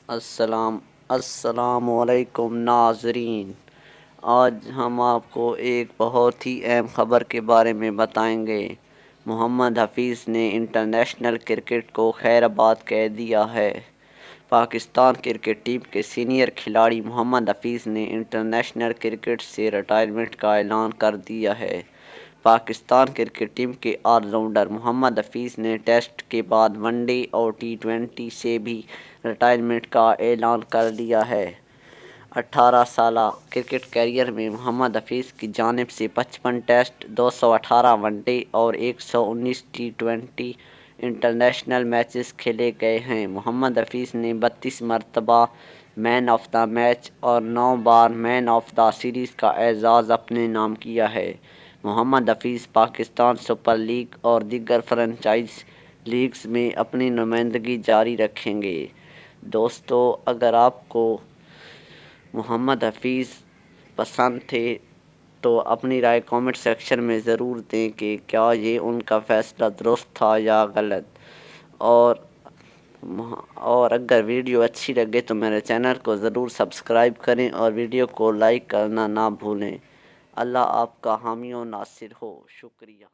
السلام علیکم ناظرین۔ آج ہم آپ کو ایک بہت ہی اہم خبر کے بارے میں بتائیں گے۔ محمد حفیظ نے انٹرنیشنل کرکٹ کو خیر آباد کہہ دیا ہے۔ پاکستان کرکٹ ٹیم کے سینئر کھلاڑی محمد حفیظ نے انٹرنیشنل کرکٹ سے ریٹائرمنٹ کا اعلان کر دیا ہے۔ پاکستان کرکٹ ٹیم کے آل راؤنڈر محمد حفیظ نے ٹیسٹ کے بعد ون ڈے اور T20 سے بھی ریٹائرمنٹ کا اعلان کر دیا ہے۔ 18 سالہ کرکٹ کیریئر میں محمد حفیظ کی جانب سے 55 ٹیسٹ، 218 ون ڈے اور 119 T20 انٹرنیشنل میچز کھیلے گئے ہیں۔ محمد حفیظ نے 32 مرتبہ مین آف دا میچ اور 9 بار مین آف دا سیریز کا اعزاز اپنے نام کیا ہے۔ محمد حفیظ پاکستان سپر لیگ اور دیگر فرنچائز لیگز میں اپنی نمائندگی جاری رکھیں گے۔ دوستو، اگر آپ کو محمد حفیظ پسند تھے تو اپنی رائے کامنٹ سیکشن میں ضرور دیں کہ کیا یہ ان کا فیصلہ درست تھا یا غلط، اور اگر ویڈیو اچھی لگے تو میرے چینل کو ضرور سبسکرائب کریں اور ویڈیو کو لائک کرنا نہ بھولیں۔ اللہ آپ کا حامی و ناصر ہو۔ شکریہ۔